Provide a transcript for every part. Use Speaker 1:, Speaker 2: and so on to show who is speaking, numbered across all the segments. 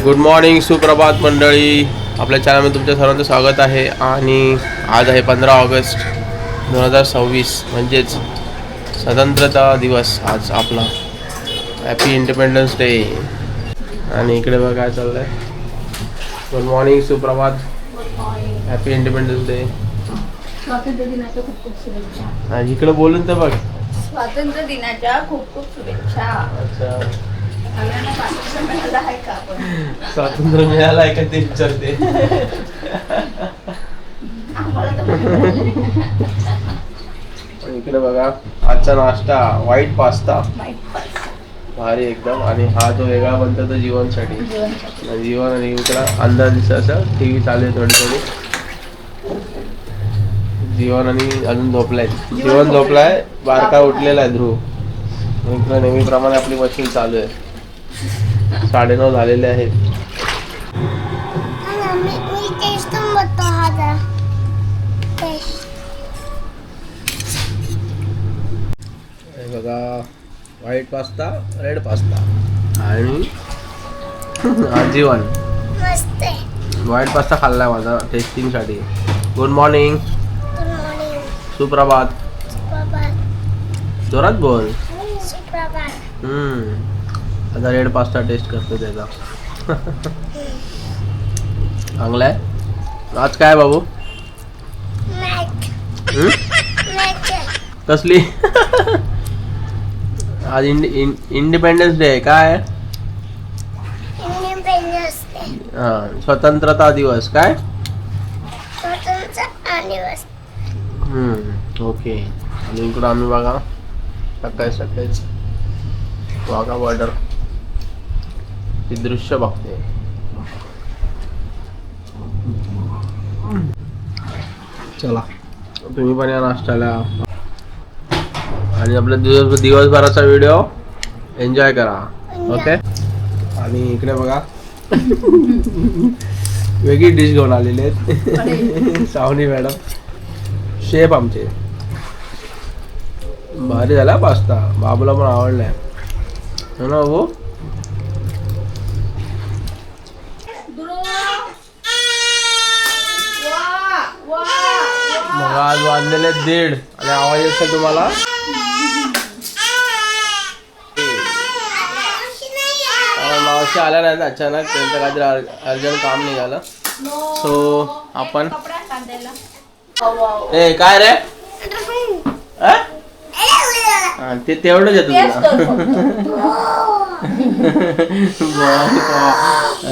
Speaker 1: Good morning, सुप्रभात मंडळी. आपल्या चॅनलमध्ये तुमच्या सर्वांचं स्वागत आहे. आणि आज आहे 15 ऑगस्ट 2026, म्हणजेच स्वतंत्रता दिवस आज आपला. Happy independence day. आणि इकडे बघा काय चाललं आहे. गुड मॉर्निंग, सुप्रभात, हॅपी इंडिपेंडन्स डे.
Speaker 2: स्वातंत्र्य दिनाच्या खूप खूप शुभेच्छा.
Speaker 1: इकडे बोलून तर बघ.
Speaker 2: स्वातंत्र्य दिनाच्या खूप खूप शुभेच्छा.
Speaker 1: अच्छा,
Speaker 2: स्वातंत्र्य मिळालं आहे का आपण?
Speaker 1: स्वातंत्र्य मिळालं आहे का ते विचारते. इकडे बघा आजचा नाश्ता व्हाईट पास्ता, भारी एकदम. आणि हा जो वेगळा बनतो तो जीवनसाठी. जीवन आणि इकडे अंदाज दिसायचा टीव्ही चालू आहे थोडी थोडी. जीवन आणि अजून झोपलाय. जीवन झोपलाय, बारका उठलेला आहे ध्रुव. इकडे नेहमीप्रमाणे आपली मशीन चालू आहे. 9:30 झालेले आहेत. हे बघा व्हाईट पास्ता, रेड पास्ता आणि जीवन. व्हाईट पास्ता खाल्लाय माझा टेस्टिंगसाठी. गुड मॉर्निंग, सुप्रभात. जोरात बोल. आता रेड पास्ता टेस्ट करतो त्याचा. चांगला आहे. आज काय बाबू? कसली? आज इंडिपेंडन्स डे आहे. काय? हा, स्वतंत्रता दिवस. काय? ओके. आणि इकडं आम्ही बघा सकाळीच वाघा बॉर्डर हे दृश्य बघते. चला तुम्ही पण या नाश्त्याला. आणि आपल्या दिवसभराचा व्हिडिओ एन्जॉय करा. ओके. आणि इकडे बघा वेगळी डिश घेऊन आलेली आहेत. सावनी मॅडम शेफ आमचे. भारी झाला पास्ता. बाबूला पण आवडलाय हो ना बाबू. मग आज वाजलेले 1:30 आणि आवाज असेल तुम्हाला. मावशी आल्या नाही अचानक, त्यांचं काहीतरी अर्जंट काम निघालं. सो आपण ए काय रे ते तेवढंच येतं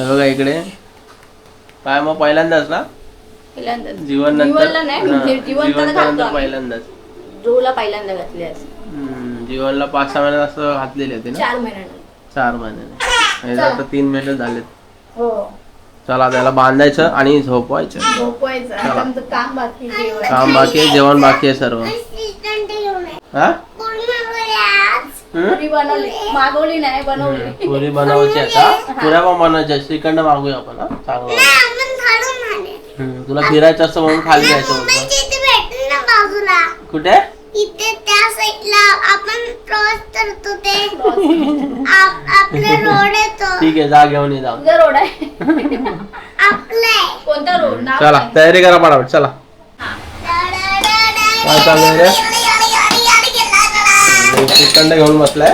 Speaker 1: बघा इकडे. काय मग पहिल्यांदाच ना? जीवन नंतर पहिल्यांदाच.
Speaker 2: पहिल्यांदा घातले.
Speaker 1: जीवनला 5-6 महिन्यात असं घातलेले होते ना. 4 महिने. आता 3 महिने झालेत.
Speaker 2: हो.
Speaker 1: चला त्याला बांधायचं आणि झोपवायचं.
Speaker 2: काम बाकी
Speaker 1: आहे, जेवण बाकी आहे सर्व. हा
Speaker 2: मागवली नाही, बनवली.
Speaker 1: पुरी बनवायची आता. पुऱ्या पण बनवायच्या. श्रीखंड मागूया आपण. चांगलं. तुला फिरायचं असतं म्हणून खाली जायचं होतं. कुठे?
Speaker 3: इथे त्या साईडला आपण क्रॉस करतो ते आपले रोड येतो.
Speaker 1: ठीक आहे, जा घेऊन ये. जा
Speaker 2: रोड आहे
Speaker 3: आपले.
Speaker 2: कोणता रोड?
Speaker 1: चला तयारी करा पटापट. चला काय चाललंय रे? श्रीखंड घेऊन बसलाय.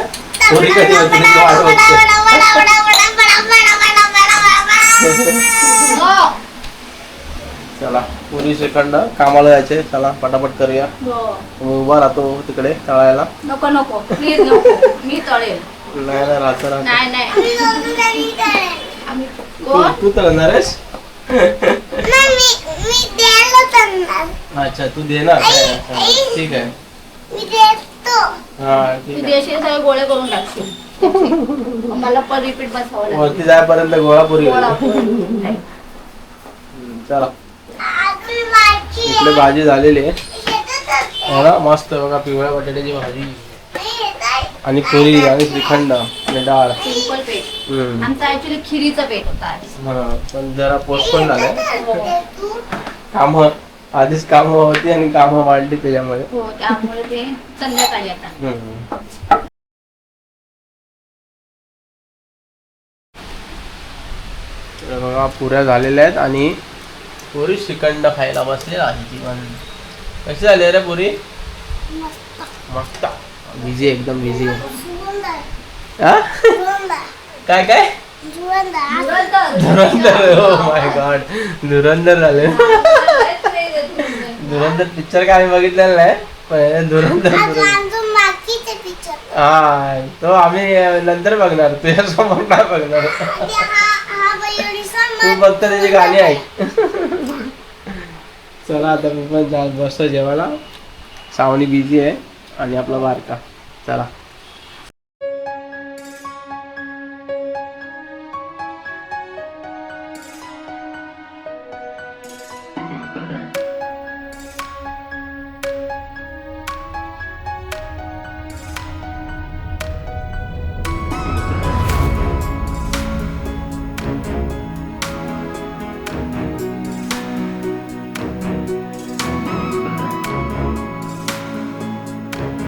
Speaker 1: पुरी कधी होती वाट बघते. चला पुरी श्रीखंड कामाला जायचे. चला पटापट करूया. उभा राहतो तिकडे तळायला.
Speaker 2: नको प्लीज नको. मी तळेल.
Speaker 1: नाही राहतो.
Speaker 2: नाही
Speaker 1: तू तळणार आहेस? अच्छा तू देणार. ठीक आहे. हा ठीक आहे.
Speaker 2: सगळे गोळे करून टाकशील. मला पण रिपीट बसावं लागेल.
Speaker 1: वरती जायपर्यंत गोळापुरी. चला इकडे भाजी झालेली आहे ना मस्त. बघा पिवळ्या बटाट्याची भाजी आणि पुरी आणि श्रीखंड आणि डाळ.
Speaker 2: सिंपल पेट. आमचा ऍक्च्युली खिरीचा पेट होता.
Speaker 1: पण जरा पोस्टपोन झालंय. काम आधीच कामं होती आणि कामं वाढली त्याच्यामुळे.
Speaker 2: हो त्यामुळे ते संध्याकाळी आता.
Speaker 1: तर बघा पुऱ्या झालेल्या आहेत आणि पुरी श्रीखंड खायला बसले आहे जीवन. कशी झाली रे पुरी? मस्त. बिझी एकदम बिझी. हा काय काय धुरंधर. ओ माय गॉड धुरंधर झाले. धुरंधर पिक्चर काय आम्ही बघितलेला नाही पण धुरंधर हा तो आम्ही नंतर बघणार तुझ्यासमोर नाही बघणार. तू फक्त त्याची गाणी ऐक. चला आता मी पण बसतो जेवायला. सावनी बिझी आहे आणि आपला बारका. चला